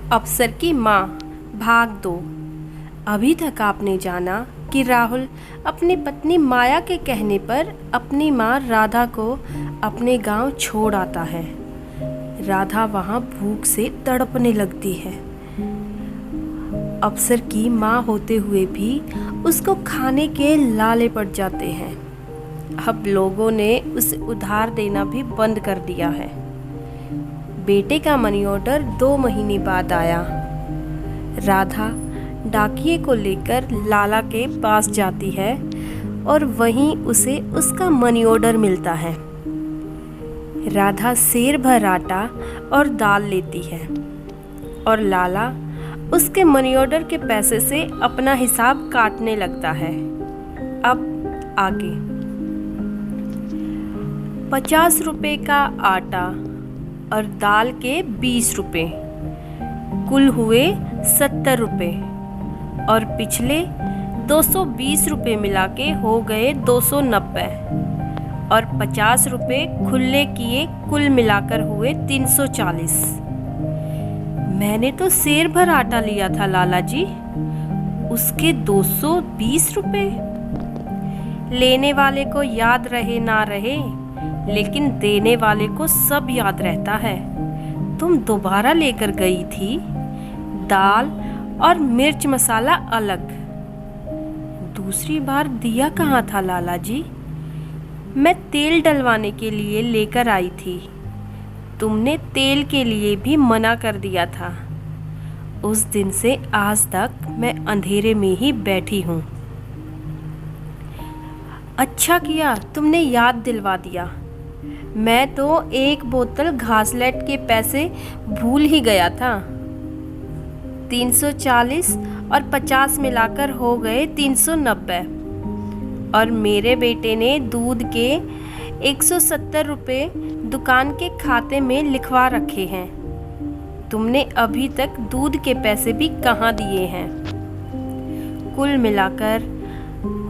अफसर की माँ भाग 2। अभी तक आपने जाना कि राहुल अपनी पत्नी माया के कहने पर अपनी माँ राधा को अपने गांव छोड़ आता है। राधा वहां भूख से तड़पने लगती है। अफसर की माँ होते हुए भी उसको खाने के लाले पड़ जाते हैं। अब लोगों ने उसे उधार देना भी बंद कर दिया है। बेटे का मनी ऑर्डर 2 महीने बाद आया। राधा डाकिए को लेकर लाला के पास जाती है और वहीं उसे उसका मनी ऑर्डर मिलता है। राधा सेर भर आटा और दाल लेती है और लाला उसके मनी ऑर्डर के पैसे से अपना हिसाब काटने लगता है। अब आगे 50 रुपए का आटा और दाल के 20 रुपए, कुल हुए 70 रुपए और पिछले 220 रुपए मिला के हो गए 290 और 50 रुपए खुले किए कुल मिलाकर हुए 340। मैंने तो सेर भर आटा लिया था लाला जी, उसके 220 रुपए। लेने वाले को याद रहे ना रहे, लेकिन देने वाले को सब याद रहता है। तुम दोबारा लेकर गई थी, दाल और मिर्च मसाला अलग। दूसरी बार दिया कहाँ था लाला जी? मैं तेल डलवाने के लिए लेकर आई थी। तुमने तेल के लिए भी मना कर दिया था। उस दिन से आज तक मैं अंधेरे में ही बैठी हूँ। अच्छा किया तुमने याद दिलवा दिया। मैं तो 1 बोतल घासलेट के पैसे भूल ही गया था। 340 और 50 मिलाकर हो गए 390 और मेरे बेटे ने दूध के 170 रुपए दुकान के खाते में लिखवा रखे हैं। तुमने अभी तक दूध के पैसे भी कहाँ दिए हैं? कुल मिलाकर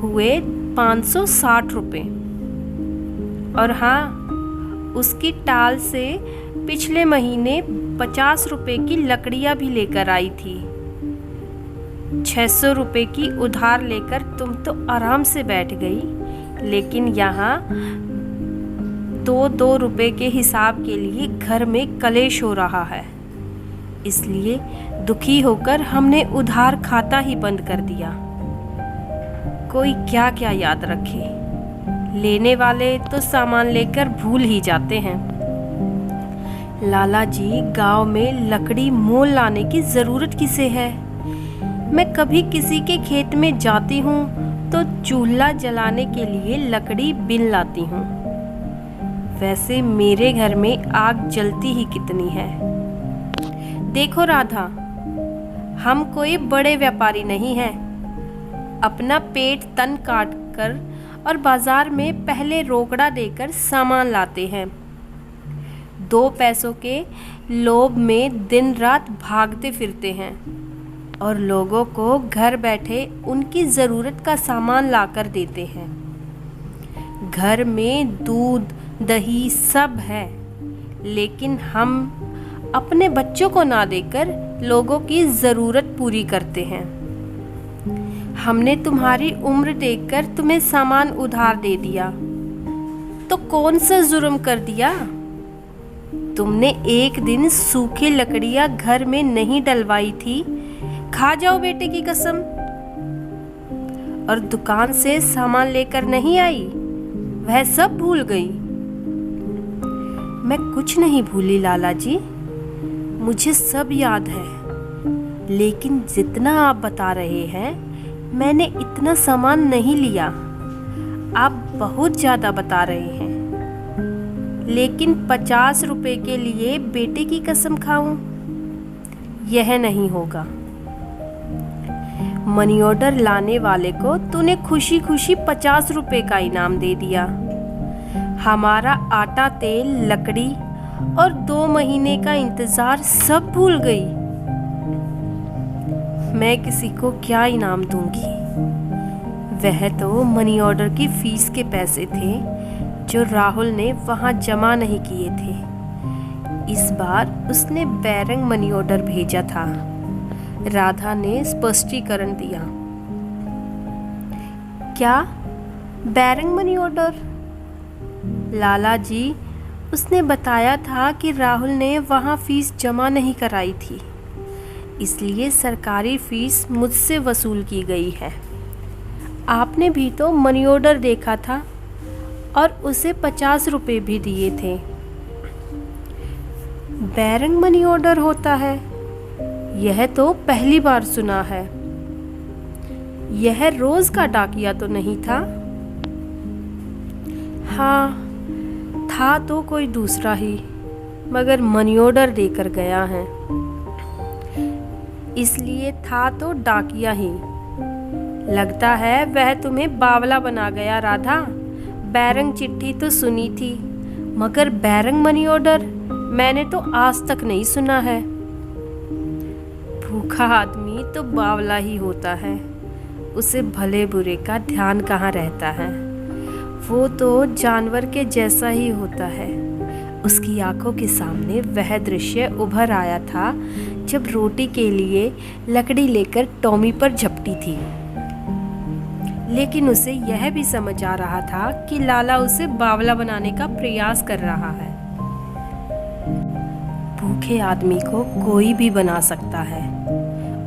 हुए 560 रुपए। और हाँ, उसकी टाल से पिछले महीने 50 रुपए की लकड़ियाँ भी लेकर आई थी। 600 रुपए की उधार लेकर तुम तो आराम से बैठ गई, लेकिन यहाँ 2-2 रुपए के हिसाब के लिए घर में कलेश हो रहा है। इसलिए दुखी होकर हमने उधार खाता ही बंद कर दिया। कोई क्या क्या याद रखे, लेने वाले तो सामान लेकर भूल ही जाते हैं। लाला जी, गांव में लकड़ी मोल लाने की जरूरत किसे है? मैं कभी किसी के खेत में जाती हूँ तो चूल्हा जलाने के लिए लकड़ी बिन लाती हूँ। वैसे मेरे घर में आग जलती ही कितनी है। देखो राधा, हम कोई बड़े व्यापारी नहीं हैं। अपना पेट तन काट कर और बाजार में पहले रोकड़ा देकर सामान लाते हैं। 2 पैसों के लोभ में दिन रात भागते फिरते हैं और लोगों को घर बैठे उनकी ज़रूरत का सामान लाकर देते हैं। घर में दूध दही सब है, लेकिन हम अपने बच्चों को ना देकर लोगों की ज़रूरत पूरी करते हैं। हमने तुम्हारी उम्र देखकर तुम्हें सामान उधार दे दिया, तो कौन सा जुर्म कर दिया? तुमने एक दिन सूखी लकड़ियां घर में नहीं डलवाई थी, खा जाओ बेटे की कसम। और दुकान से सामान लेकर नहीं आई, वह सब भूल गई। मैं कुछ नहीं भूली लाला जी, मुझे सब याद है। लेकिन जितना आप बता रहे हैं, मैंने इतना सामान नहीं लिया। आप बहुत ज़्यादा बता रहे हैं। लेकिन 50 रुपए के लिए बेटे की कसम खाऊं? यह नहीं होगा। मनी ऑर्डर लाने वाले को तूने खुशी खुशी 50 रुपए का इनाम दे दिया। हमारा आटा, तेल, लकड़ी और 2 महीने का इंतज़ार सब भूल गई। मैं किसी को क्या इनाम दूंगी? वह तो मनी ऑर्डर की फीस के पैसे थे जो राहुल ने वहां जमा नहीं किए थे। इस बार उसने बैरंग मनी ऑर्डर भेजा था। राधा ने स्पष्टीकरण दिया। क्या बैरंग मनी ऑर्डर? लाला जी, उसने बताया था कि राहुल ने वहाँ फीस जमा नहीं कराई थी, इसलिए सरकारी फीस मुझसे वसूल की गई है। आपने भी तो मनी ऑर्डर देखा था और उसे 50 रुपये भी दिए थे। बैरंग मनी ऑर्डर होता है? यह तो पहली बार सुना है। यह रोज का डाकिया तो नहीं था? हाँ, था तो कोई दूसरा ही, मगर मनी ऑर्डर देकर गया है, इसलिए था तो डाकिया ही। लगता है वह तुम्हें बावला बना गया राधा। बैरंग चिट्ठी तो सुनी थी, मगर बैरंग मनी ऑर्डर मैंने तो आज तक नहीं सुना है। भूखा आदमी तो बावला ही होता है, उसे भले बुरे का ध्यान कहाँ रहता है। वो तो जानवर के जैसा ही होता है। उसकी आंखों के सामने वह दृश्य उभर आया था जब रोटी के लिए लकड़ी लेकर टॉमी पर झपटी थी, लेकिन उसे यह भी समझ आ रहा था कि लाला उसे बावला बनाने का प्रयास कर रहा है। भूखे आदमी को कोई भी बना सकता है,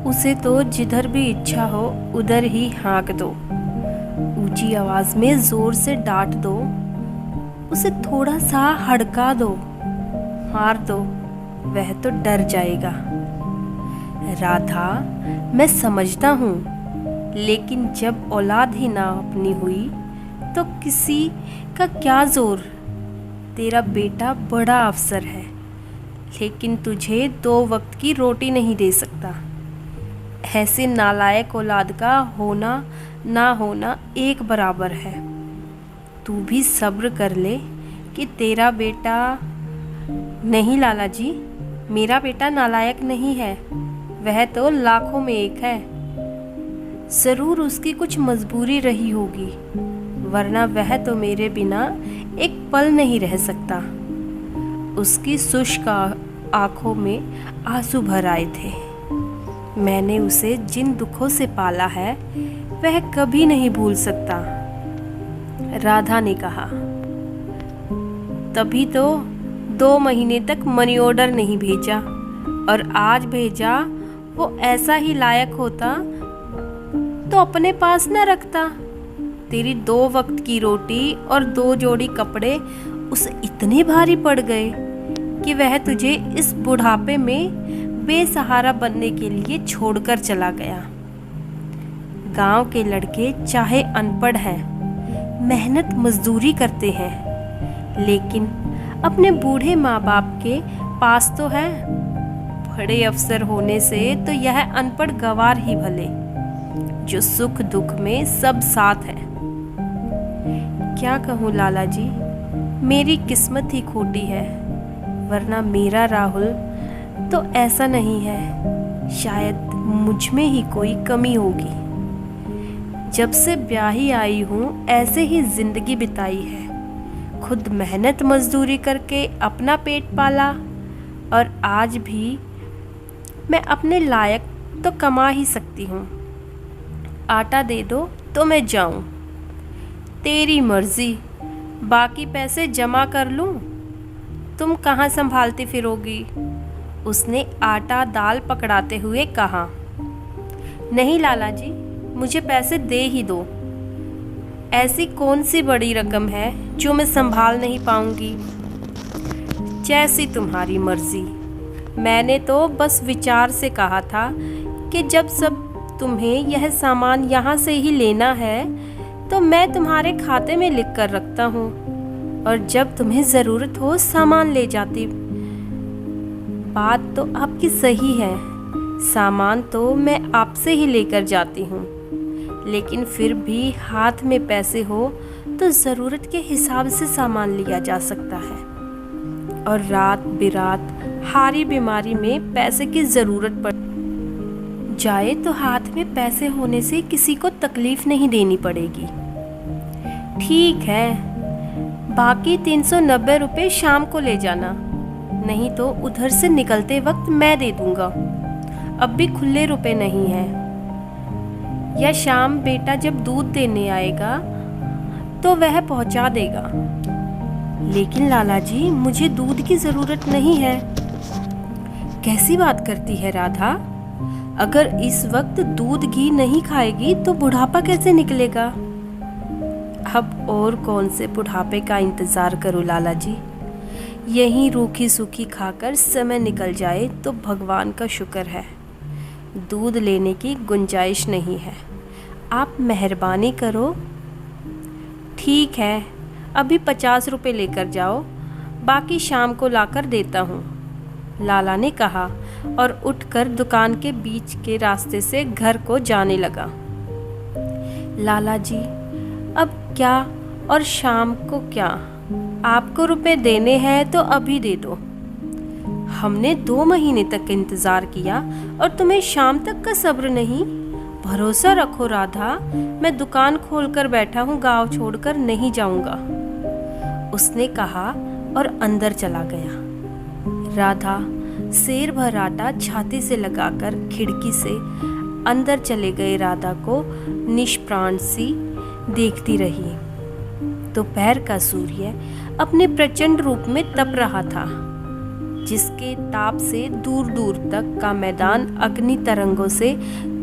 उसे तो जिधर भी इच्छा हो उधर ही हाँक दो, ऊंची आवाज में जोर से डांट दो, उसे थोड़ा सा हड़का दो, मार दो, वह तो डर जाएगा। राधा, मैं समझता हूँ, लेकिन जब औलाद ही ना अपनी हुई तो किसी का क्या जोर। तेरा बेटा बड़ा अफसर है, लेकिन तुझे 2 वक्त की रोटी नहीं दे सकता। ऐसे नालायक औलाद का होना ना होना एक बराबर है। तू भी सब्र कर ले कि तेरा बेटा। नहीं लाला जी, मेरा बेटा नालायक नहीं है, वह तो लाखों में एक है। जरूर उसकी कुछ मजबूरी रही होगी, वरना वह तो मेरे बिना एक पल नहीं रह सकता। उसकी शुष्क आंखों में आंसू भर आए थे। मैंने उसे जिन दुखों से पाला है वह कभी नहीं भूल सकता, राधा ने कहा। तभी तो 2 महीने तक मनी ऑर्डर नहीं भेजा, और आज भेजा। वो ऐसा ही लायक होता तो अपने पास न रखता। तेरी 2 वक्त की रोटी और 2 जोड़ी कपड़े उसे इतने भारी पड़ गए कि वह तुझे इस बुढ़ापे में बेसहारा बनने के लिए छोड़कर चला गया। गांव के लड़के चाहे अनपढ़ हैं, मेहनत मजदूरी करते हैं, लेकिन अपने बूढ़े माँ बाप के पास तो है। बड़े अफसर होने से तो यह अनपढ़ गवार ही भले, जो सुख दुख में सब साथ है। क्या कहूँ लाला जी, मेरी किस्मत ही खोटी है, वरना मेरा राहुल तो ऐसा नहीं है। शायद मुझ में ही कोई कमी होगी। जब से ब्याही आई हूँ ऐसे ही जिंदगी बिताई है, खुद मेहनत मजदूरी करके अपना पेट पाला, और आज भी मैं अपने लायक तो कमा ही सकती हूँ। आटा दे दो तो मैं जाऊँ। तेरी मर्जी, बाकी पैसे जमा कर लूँ। तुम कहाँ संभालती फिरोगी? उसने आटा दाल पकड़ाते हुए कहा। नहीं लाला जी, मुझे पैसे दे ही दो। ऐसी कौन सी बड़ी रकम है जो मैं संभाल नहीं पाऊंगी? जैसी तुम्हारी मर्जी। मैंने तो बस विचार से कहा था कि जब सब तुम्हें यह सामान यहाँ से ही लेना है तो मैं तुम्हारे खाते में लिख कर रखता हूँ, और जब तुम्हें ज़रूरत हो सामान ले जाती। बात तो आपकी सही है, सामान तो मैं आपसे ही लेकर जाती हूँ, लेकिन फिर भी हाथ में पैसे हो तो ज़रूरत के हिसाब से सामान लिया जा सकता है। और रात बिरात हारी बीमारी में पैसे की ज़रूरत पड़ जाए तो हाथ में पैसे होने से किसी को तकलीफ नहीं देनी पड़ेगी। ठीक है, बाकी 390 रुपये शाम को ले जाना। नहीं तो उधर से निकलते वक्त मैं दे दूंगा। अब भी खुले रुपए नहीं है। या शाम बेटा जब दूध देने आएगा तो वह पहुंचा देगा। लेकिन लाला जी, मुझे दूध की जरूरत नहीं है। कैसी बात करती है राधा? अगर इस वक्त दूध घी नहीं खाएगी तो बुढ़ापा कैसे निकलेगा? अब और कौन से बुढ़ापे का इंतजार करूं लाला जी? यहीं रूखी सूखी खाकर समय निकल जाए तो भगवान का शुक्र है। दूध लेने की गुंजाइश नहीं है। आप मेहरबानी करो। ठीक है, अभी 50 रुपये लेकर जाओ, बाकी शाम को लाकर देता हूँ, लाला ने कहा और उठकर दुकान के बीच के रास्ते से घर को जाने लगा। लाला जी, अब क्या और शाम को क्या? आपको रुपए देने हैं तो अभी दे दो। हमने 2 महीने तक इंतजार किया और तुम्हें शाम तक का सब्र नहीं? भरोसा रखो राधा, मैं दुकान खोलकर बैठा हूँ, गांव छोड़कर नहीं जाऊंगा, उसने कहा और अंदर चला गया। राधा शेर भर आटा छाती से लगाकर खिड़की से अंदर चले गए राधा को निष्प्राण सी देखती रही। दोपहर का सूर्य अपने प्रचंड रूप में तप रहा था, जिसके ताप से दूर दूर तक का मैदान अग्नि तरंगों से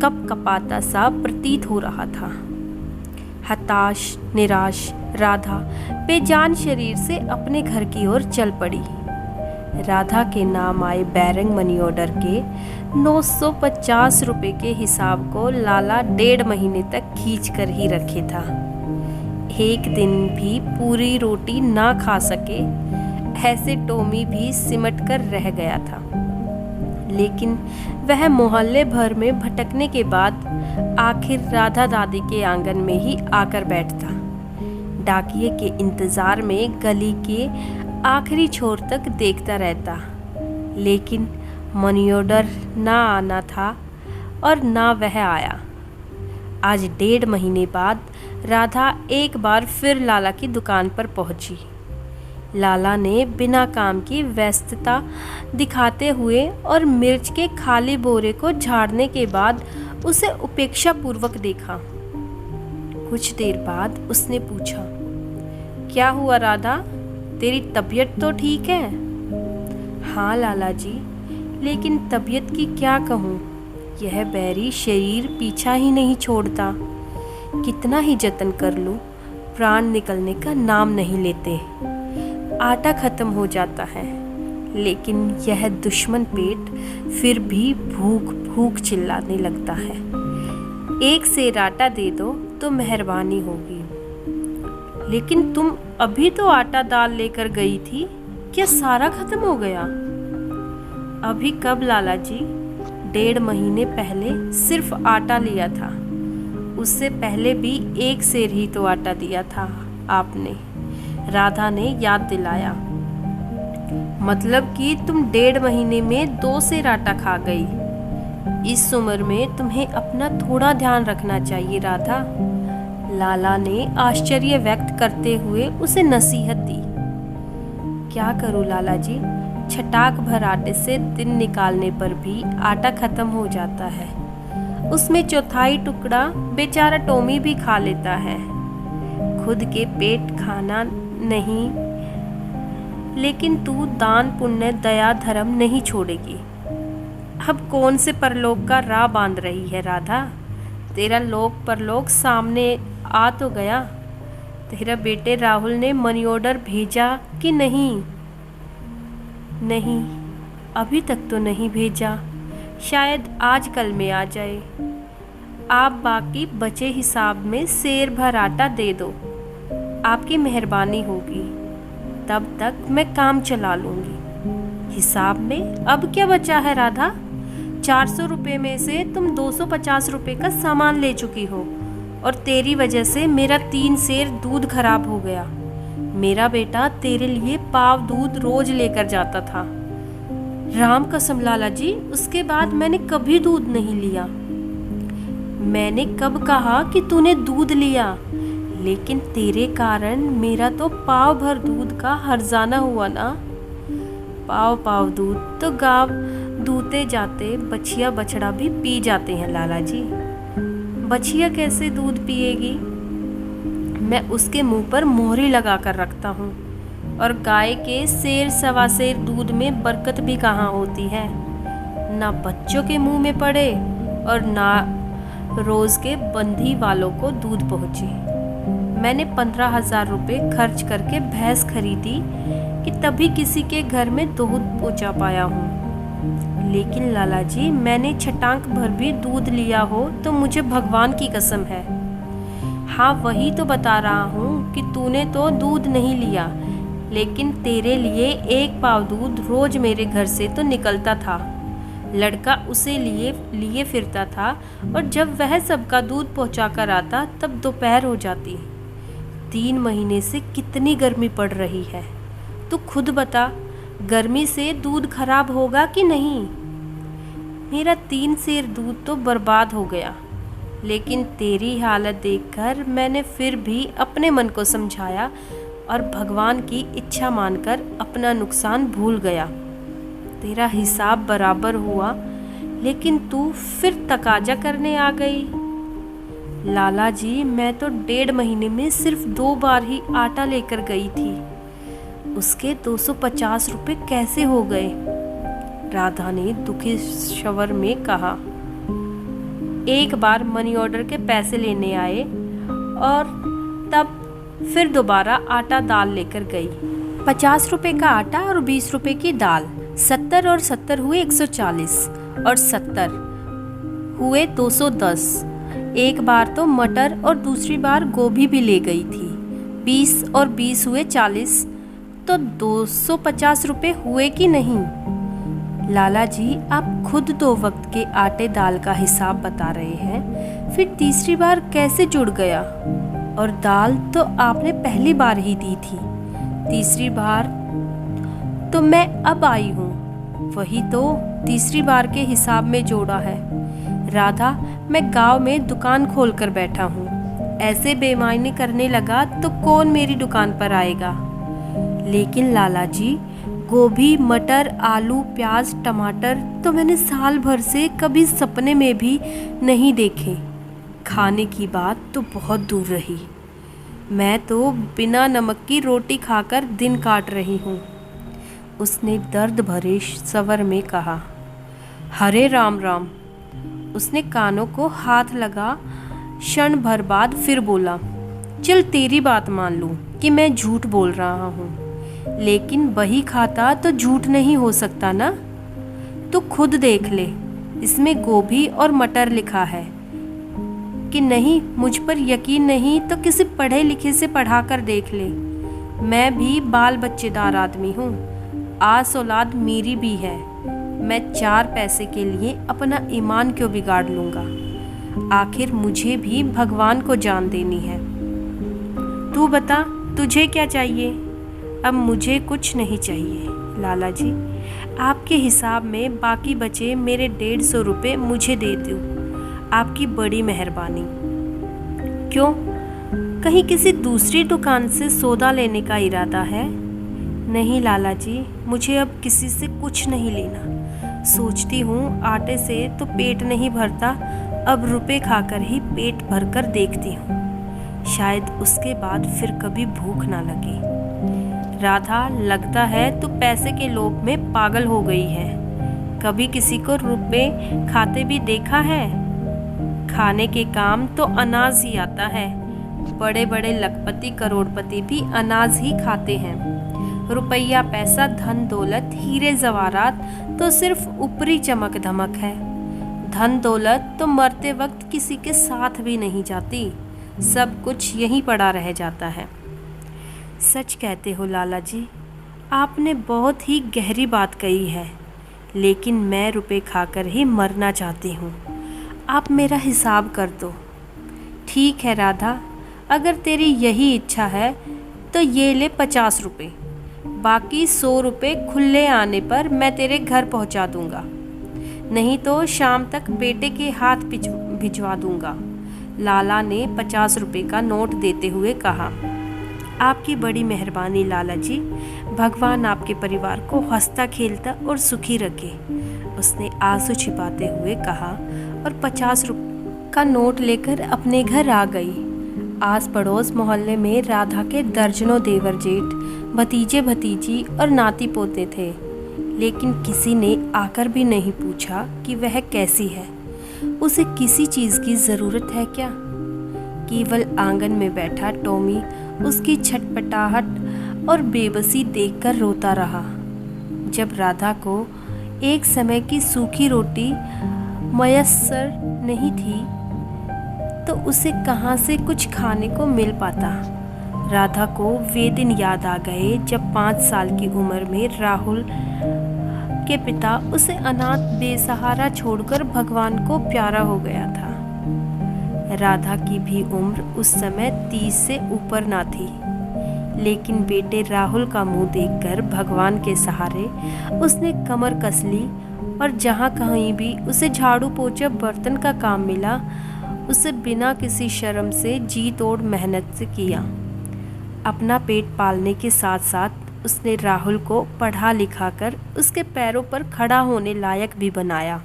कपकपाता सा प्रतीत हो रहा था। हताश निराश राधा बेजान शरीर से अपने घर की ओर चल पड़ी। राधा के नाम आए बैरंग मनी ऑर्डर के 950 रुपए के हिसाब को लाला 1.5 महीने तक खींच कर ही रखे था। एक दिन भी पूरी रोटी ना खा सके ऐसे टोमी भी सिमट कर रह गया था। लेकिन वह मोहल्ले भर में भटकने के बाद आखिर राधा दादी के आंगन में ही आकर बैठता। डाकिये के इंतजार में गली के आखिरी छोर तक देखता रहता, लेकिन मनी ऑर्डर ना आना था और ना वह आया। आज 1.5 महीने बाद राधा एक बार फिर लाला की दुकान पर पहुंची। लाला ने बिना काम की व्यस्तता दिखाते हुए और मिर्च के खाली बोरे को झाड़ने के बाद उसे उपेक्षा पूर्वक देखा। कुछ देर बाद उसने पूछा, क्या हुआ राधा, तेरी तबीयत तो ठीक है? हाँ लाला जी, लेकिन तबीयत की क्या कहूँ, यह बैरी शरीर पीछा ही नहीं छोड़ता। कितना ही जतन कर लूँ, प्राण निकलने का नाम नहीं लेते। आटा खत्म हो जाता है, लेकिन यह दुश्मन पेट फिर भी भूख भूख चिल्लाने लगता है। एक सेर आटा दे दो तो मेहरबानी होगी। लेकिन तुम अभी तो आटा दाल लेकर गई थी, क्या सारा खत्म हो गया? अभी कब लाला जी, 1.5 महीने पहले सिर्फ आटा लिया था। उससे पहले भी 1 सेर ही तो आटा दिया था आपने, राधा ने याद दिलाया। मतलब कि तुम 1.5 महीने में 2 सेर आटा खा गई। इस उम्र में तुम्हें अपना थोड़ा ध्यान रखना चाहिए राधा, लाला ने आश्चर्य व्यक्त करते हुए उसे नसीहत दी। क्या करूं लाला जी, छटाक भर आटे से दिन निकालने पर भी आटा खत्म हो जाता है। उसमें 1/4 टुकड़ा बेचारा टोमी भी खा लेता है। खुद के पेट खाना नहीं, लेकिन तू दान पुण्य दया धर्म नहीं छोड़ेगी। अब कौन से परलोक का राह बांध रही है राधा? तेरा लोक परलोक सामने आ तो गया। तेरा बेटे राहुल ने मनी ऑर्डर भेजा कि नहीं? नहीं, अभी तक तो नहीं भेजा, शायद आज कल में आ जाए। आप बाकी बचे हिसाब में सेर भर आटा दे दो, आपकी मेहरबानी होगी। तब तक मैं काम चला लूँगी। हिसाब में अब क्या बचा है राधा? 400 रुपये में से तुम 250 रुपये का सामान ले चुकी हो और तेरी वजह से मेरा 3 सेर दूध खराब हो गया। मेरा बेटा तेरे लिए पाव दूध रोज लेकर जाता था। राम कसम लाला जी, उसके बाद मैंने कभी दूध नहीं लिया। मैंने कब कहा कि तूने दूध लिया? लेकिन तेरे कारण मेरा तो पाव भर दूध का हर्जाना हुआ ना। पाव पाव दूध तो गांव दूते जाते बछिया बछड़ा भी पी जाते हैं लाला जी। बछिया कैसे दूध पिएगी? मैं उसके मुंह पर मोहरी लगा कर रखता हूँ। और गाय के सेर सवा सेर दूध में बरकत भी कहाँ होती है। ना बच्चों के मुंह में पड़े और ना रोज के बंधी वालों को दूध पहुँचे। मैंने 15,000 रुपये खर्च करके भैंस खरीदी कि तभी किसी के घर में दूध पहुँचा पाया हूँ। लेकिन लाला जी, मैंने छटांक भर भी दूध लिया हो तो मुझे भगवान की कसम है। हाँ, वही तो बता रहा हूँ कि तूने तो दूध नहीं लिया, लेकिन तेरे लिए 1 पाव दूध रोज मेरे घर से तो निकलता था। लड़का उसे लिए फिरता था और जब वह सबका दूध पहुँचा कर आता तब दोपहर हो जाती। 3 महीने से कितनी गर्मी पड़ रही है, तू खुद बता। गर्मी से दूध खराब होगा कि नहीं? मेरा 3 सेर दूध तो बर्बाद हो गया, लेकिन तेरी हालत देखकर मैंने फिर भी अपने मन को समझाया और भगवान की इच्छा मानकर अपना नुकसान भूल गया। तेरा हिसाब बराबर हुआ, लेकिन तू फिर तकाजा करने आ गई। लाला जी, मैं तो 1.5 महीने में सिर्फ 2 बार ही आटा लेकर गई थी। उसके 250 रुपये कैसे हो गए? राधा ने दुखी स्वर में कहा। एक बार मनी ऑर्डर के पैसे लेने आए और तब फिर दोबारा आटा दाल लेकर गई। 50 रुपये का आटा और 20 रुपये की दाल। 70 और 70 हुए 140 और 70 हुए 210। एक बार तो मटर और दूसरी बार गोभी भी ले गई थी। 20 और 20 हुए 40, तो 250 रुपये हुए कि नहीं? लाला जी, आप खुद 2 वक्त के आटे दाल का हिसाब बता रहे हैं, फिर तीसरी बार कैसे जुड़ गया? और दाल तो आपने पहली बार ही दी थी, तीसरी बार तो मैं अब आई हूँ, वही तो तीसरी बार के हिसाब में जोड़ा है। राधा, मैं गांव में दुकान खोलकर बैठा हूँ, ऐसे बेईमानी करने लगा तो कौन मेरी दुकान पर आएगा? लेकिन लाला जी, गोभी, मटर, आलू, प्याज, टमाटर तो मैंने साल भर से कभी सपने में भी नहीं देखे। खाने की बात तो बहुत दूर रही। मैं तो बिना नमक की रोटी खाकर दिन काट रही हूँ। उसने दर्द भरे स्वर में कहा। हरे राम राम। उसने कानों को हाथ लगा। क्षण भर बाद फिर बोला, चल तेरी बात मान लूँ कि मैं झूठ बोल रहा हूँ, लेकिन वही खाता तो झूठ नहीं हो सकता ना। तो खुद देख ले, इसमें गोभी और मटर लिखा है कि नहीं? मुझ पर यकीन नहीं तो किसी पढ़े लिखे से पढ़ा कर देख ले। मैं भी बाल बच्चेदार आदमी हूँ, आस औलाद मेरी भी है। मैं 4 पैसे के लिए अपना ईमान क्यों बिगाड़ लूँगा? आखिर मुझे भी भगवान को जान देनी है। तू बता, तुझे क्या चाहिए? अब मुझे कुछ नहीं चाहिए लाला जी। आपके हिसाब में बाकी बचे मेरे 150 रुपये मुझे दे दो, आपकी बड़ी मेहरबानी। क्यों, कहीं किसी दूसरी दुकान से सौदा लेने का इरादा है? नहीं लाला जी, मुझे अब किसी से कुछ नहीं लेना। सोचती हूँ आटे से तो पेट नहीं भरता, अब रुपए खाकर ही पेट भरकर देखती हूँ, शायद उसके बाद फिर कभी भूख ना लगे। राधा, लगता है तू पैसे के लोभ में पागल हो गई है। कभी किसी को रुपए खाते भी देखा है? खाने के काम तो अनाज ही आता है। बड़े बड़े लखपति करोड़पति भी अनाज ही खाते हैं। रुपया पैसा धन दौलत हीरे जवाहरात तो सिर्फ ऊपरी चमक धमक है। धन दौलत तो मरते वक्त किसी के साथ भी नहीं जाती, सब कुछ यहीं पड़ा रह जाता है। सच कहते हो लाला जी, आपने बहुत ही गहरी बात कही है, लेकिन मैं रुपए खाकर ही मरना चाहती हूँ। आप मेरा हिसाब कर दो। ठीक है राधा, अगर तेरी यही इच्छा है तो ये ले 50 रुपये, बाकी 100 रुपये खुले आने पर मैं तेरे घर पहुंचा दूंगा, नहीं तो शाम तक बेटे के हाथ भिजवा दूंगा। लाला ने 50 रुपये का नोट देते हुए कहा। आपकी बड़ी मेहरबानी लाला जी। भगवान आपके परिवार को हंसता खेलता और सुखी रखे, उसने आंसू छिपाते हुए कहा और 50 रुपये का नोट लेकर अपने घर आ गई। आस पड़ोस मोहल्ले में राधा के दर्जनों देवर जेठ, भतीजे भतीजी और नाती पोते थे, लेकिन किसी ने आकर भी नहीं पूछा कि वह कैसी है, उसे किसी चीज़ की ज़रूरत है क्या। केवल आंगन में बैठा टॉमी उसकी छटपटाहट और बेबसी देखकर रोता रहा। जब राधा को एक समय की सूखी रोटी मयस्सर नहीं थी तो उसे कहाँ से कुछ खाने को मिल पाता। राधा को वे दिन याद आ गए जब 5 साल की उम्र में राहुल के पिता उसे अनाथ बेसहारा छोड़कर भगवान को प्यारा हो गया था। राधा की भी उम्र उस समय 30 से ऊपर ना थी, लेकिन बेटे राहुल का मुंह देखकर भगवान के सहारे उसने कमर कस ली और जहाँ कहीं भी उसे झाड़ू पोछा बर्तन का काम मिला उसे बिना किसी शर्म से जी तोड़ मेहनत से किया। अपना पेट पालने के साथ साथ उसने राहुल को पढ़ा लिखा कर उसके पैरों पर खड़ा होने लायक भी बनाया।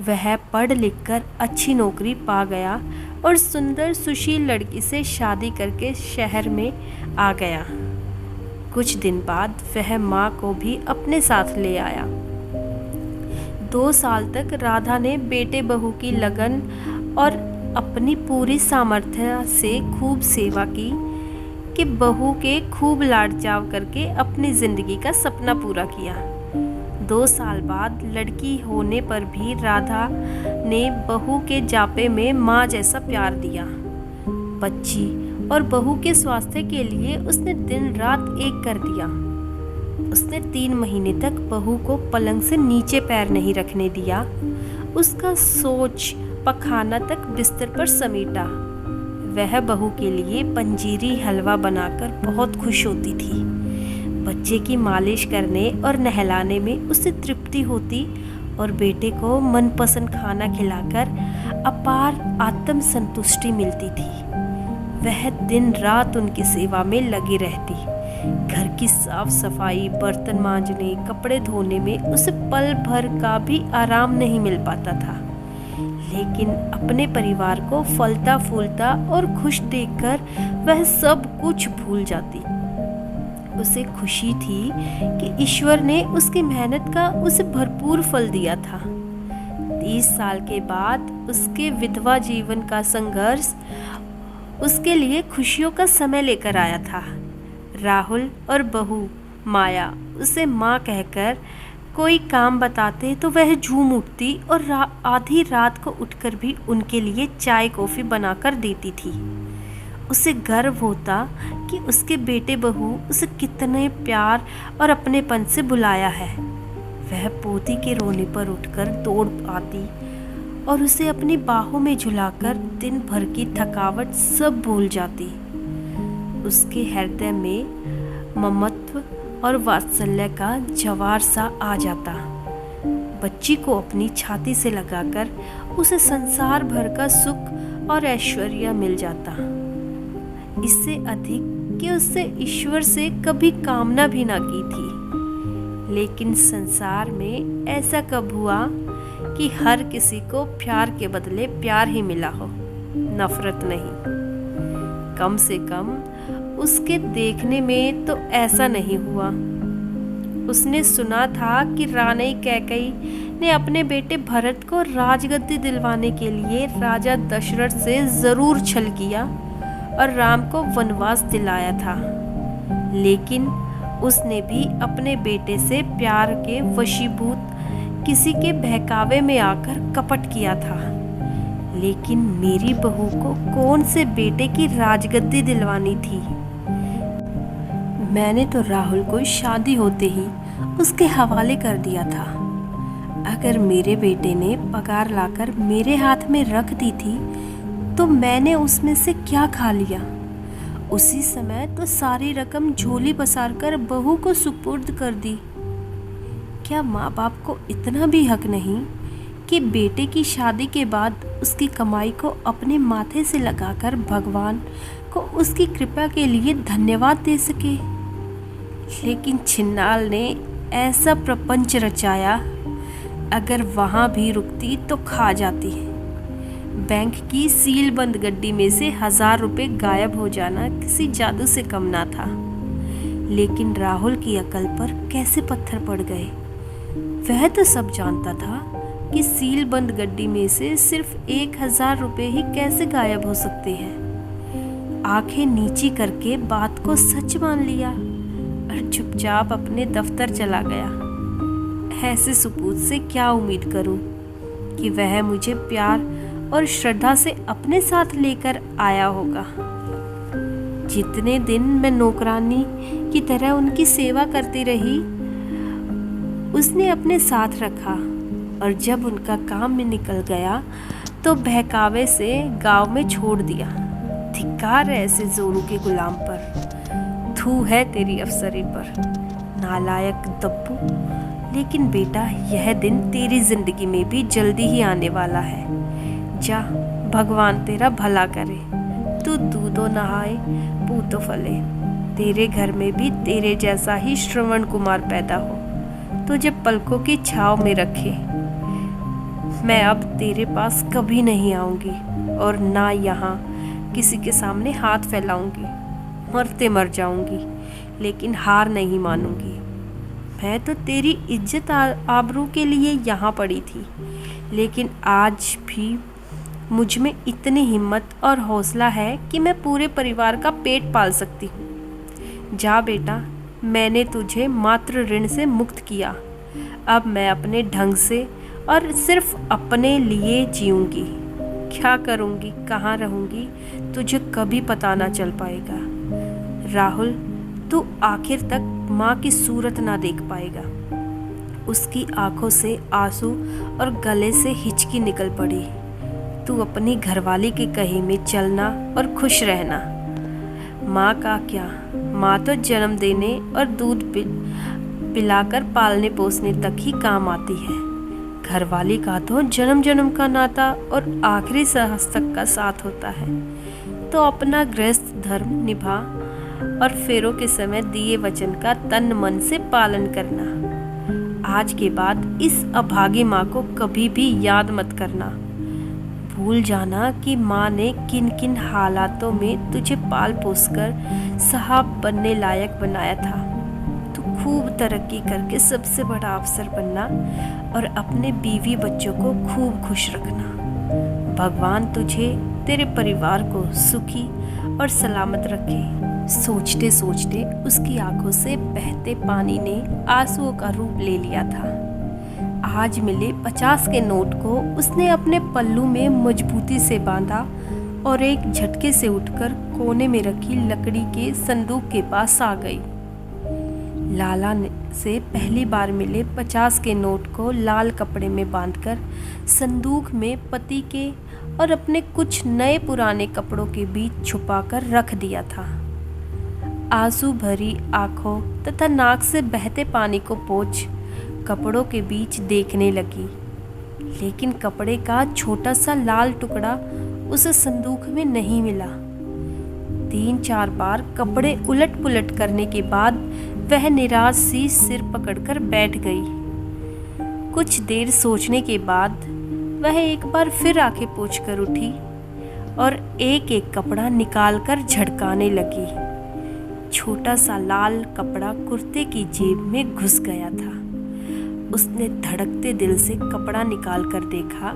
वह पढ़ लिख कर अच्छी नौकरी पा गया और सुंदर सुशील लड़की से शादी करके शहर में आ गया। कुछ दिन बाद वह माँ को भी अपने साथ ले आया। 2 साल तक राधा ने बेटे बहू की लगन और अपनी पूरी सामर्थ्य से खूब सेवा की कि बहू के खूब लाड चाव करके अपनी ज़िंदगी का सपना पूरा किया। 2 साल बाद लड़की होने पर भी राधा ने बहू के जापे में माँ जैसा प्यार दिया। बच्ची और बहू के स्वास्थ्य के लिए उसने दिन रात एक कर दिया। उसने 3 महीने तक बहू को पलंग से नीचे पैर नहीं रखने दिया। उसका सोच पखाना तक बिस्तर पर समेटा। वह बहू के लिए पंजीरी हलवा बनाकर बहुत खुश होती थी। बच्चे की मालिश करने और नहलाने में उसे तृप्ति होती और बेटे को मनपसंद खाना खिलाकर अपार आत्म संतुष्टि मिलती थी। वह दिन रात उनकी सेवा में लगी रहती। घर की साफ सफाई, बर्तन मांजने, कपड़े धोने में उसे पल भर का भी आराम नहीं मिल पाता था, लेकिन अपने परिवार को फलता फूलता और खुश देखकर वह सब कुछ भूल जाती। उसे खुशी थी कि ईश्वर ने उसकी मेहनत का उसे भरपूर फल दिया था। 30 साल के बाद उसके विधवा जीवन का संघर्ष उसके लिए खुशियों का समय लेकर आया था। राहुल और बहू माया उसे माँ कहकर कोई काम बताते तो वह झूम उठती और आधी रात को उठकर भी उनके लिए चाय कॉफ़ी बनाकर देती थी। उसे गर्व होता कि उसके बेटे बहू उसे कितने प्यार और अपनेपन से बुलाया है। वह पोती के रोने पर उठकर दौड़ आती और उसे अपनी बाहों में झुलाकर दिन भर की थकावट सब भूल जाती। उसके हृदय में ममत्व और वात्सल्य का जवार सा आ जाता। बच्ची को अपनी छाती से लगाकर उसे संसार भर का सुख और ऐश्वर्य मिल जाता, इससे अधिक कि उससे ईश्वर से कभी कामना भी ना की थी। लेकिन संसार में ऐसा कब हुआ कि हर किसी को प्यार के बदले प्यार ही मिला हो, नफरत नहीं। कम से कम उसके देखने में तो ऐसा नहीं हुआ। उसने सुना था कि रानी कैकेयी ने अपने बेटे भरत को राजगद्दी दिलवाने के लिए राजा दशरथ से जरूर छल किया और राम को वनवास दिलाया था, लेकिन उसने भी अपने बेटे से प्यार के वशीभूत किसी के बहकावे में आकर कपट किया था। लेकिन मेरी बहू को कौन से बेटे की राजगद्दी दिलवानी थी? मैंने तो राहुल को शादी होते ही उसके हवाले कर दिया था। अगर मेरे बेटे ने पगार लाकर मेरे हाथ में रख दी थी तो मैंने उसमें से क्या खा लिया? उसी समय तो सारी रकम झोली पसार कर बहू को सुपुर्द कर दी। क्या माँ बाप को इतना भी हक नहीं कि बेटे की शादी के बाद उसकी कमाई को अपने माथे से लगाकर भगवान को उसकी कृपा के लिए धन्यवाद दे सके। लेकिन छिन्नाल ने ऐसा प्रपंच रचाया, अगर वहाँ भी रुकती तो खा जाती। बैंक की सील बंद गड्डी में से 1000 रुपये गायब हो जाना किसी जादू से कम ना था। लेकिन राहुल की अकल पर कैसे पत्थर पड़ गए। वह तो सब जानता था कि सील बंद गड्डी में से सिर्फ 1000 रुपये ही कैसे गायब हो सकते हैं। आंखें नीची करके बात को सच मान लिया और चुपचाप अपने दफ्तर चला गया। ऐसे सुपूत से क्या उम्मीद करूं कि वह मुझे प्यार और श्रद्धा से अपने साथ लेकर आया होगा। जितने दिन मैं नौकरानी की तरह उनकी सेवा करती रही, उसने अपने साथ रखा, और जब उनका काम में निकल गया तो बहकावे से गांव में छोड़ दिया। धिक्कार है ऐसे जोरू के गुलाम पर। थू है तेरी अफसरी पर, नालायक दब्बू। लेकिन बेटा, यह दिन तेरी जिंदगी में भी जल्दी ही आने वाला है। जा, भगवान तेरा भला करे। तू दूधो नहाए, पूतो फले। तेरे घर में भी तेरे जैसा ही श्रवण कुमार पैदा हो, तुझे पलकों की छाव में रखे। मैं अब तेरे पास कभी नहीं आऊंगी और ना यहाँ किसी के सामने हाथ फैलाऊंगी। मरते मर जाऊंगी, लेकिन हार नहीं मानूंगी। मैं तो तेरी इज्जत आबरू के लिए यहाँ पड़ी थी, लेकिन आज भी मुझ में इतनी हिम्मत और हौसला है कि मैं पूरे परिवार का पेट पाल सकती हूँ। जा बेटा, मैंने तुझे मात्र ऋण से मुक्त किया। अब मैं अपने ढंग से और सिर्फ अपने लिए जीऊंगी। क्या करूंगी, कहाँ रहूंगी, तुझे कभी पता ना चल पाएगा। राहुल, तू आखिर तक माँ की सूरत ना देख पाएगा। उसकी आंखों से आंसू और गले से हिचकी निकल पड़ी। तू अपनी घरवाली के कहे में चलना और खुश रहना। माँ का क्या, माँ तो जन्म देने और दूध पिलाकर पालने पोसने तक ही काम आती है। घरवाली का तो जन्म जन्म का नाता और आखिरी सांस तक का साथ होता है। तो अपना गृहस्थ धर्म निभा और फेरों के समय दिए वचन का तन मन से पालन करना। आज के बाद इस अभागी माँ को कभी भी याद मत करना। भूल जाना कि माँ ने किन किन हालातों में तुझे पाल पोसकर साहब बनने लायक बनाया था। तू खूब तरक्की करके सबसे बड़ा अफसर बनना और अपने बीवी बच्चों को खूब खुश रखना। भगवान तुझे, तेरे परिवार को सुखी और सलामत रखे। सोचते सोचते उसकी आंखों से बहते पानी ने आंसुओं का रूप ले लिया था। आज मिले 50 के नोट को उसने अपने पल्लू में मजबूती से बांधा और एक झटके से उठकर कोने में रखी लकड़ी के संदूक के पास आ गई। लाला से पहली बार मिले 50 के नोट को लाल कपड़े में बांधकर संदूक में पति के और अपने कुछ नए पुराने कपड़ों के बीच छुपाकर रख दिया था। आंसू भरी आंखों तथा नाक से बहते पानी को पोंछ कपड़ों के बीच देखने लगी, लेकिन कपड़े का छोटा सा लाल टुकड़ा उस संदूक में नहीं मिला। 3-4 बार कपड़े उलट पुलट करने के बाद वह निराश सी सिर पकड़कर बैठ गई। कुछ देर सोचने के बाद वह एक बार फिर आंखें पोंछकर उठी और एक एक कपड़ा निकालकर झटकाने लगी। छोटा सा लाल कपड़ा कुर्ते की जेब में घुस गया था। उसने धड़कते दिल से कपड़ा निकाल कर देखा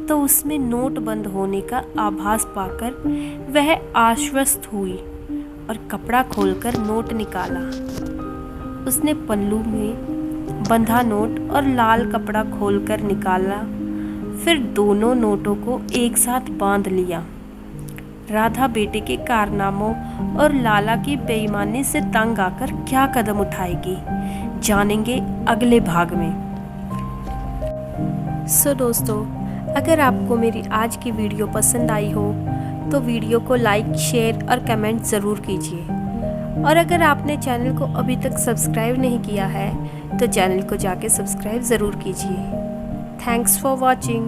तो उसमें नोट बंद होने का आभास पाकर वह आश्वस्त हुई और कपड़ा खोलकर नोट निकाला। उसने पल्लू में बंधा नोट और लाल कपड़ा खोलकर निकाला, फिर दोनों नोटों को एक साथ बांध लिया। राधा बेटे के कारनामों और लाला की बेईमानी से तंग आकर क्या कदम उठाएगी, जानेंगे अगले भाग में। दोस्तों, अगर आपको मेरी आज की वीडियो पसंद आई हो तो वीडियो को लाइक, शेयर और कमेंट ज़रूर कीजिए। और अगर आपने चैनल को अभी तक सब्सक्राइब नहीं किया है तो चैनल को जाके सब्सक्राइब ज़रूर कीजिए। Thanks for watching.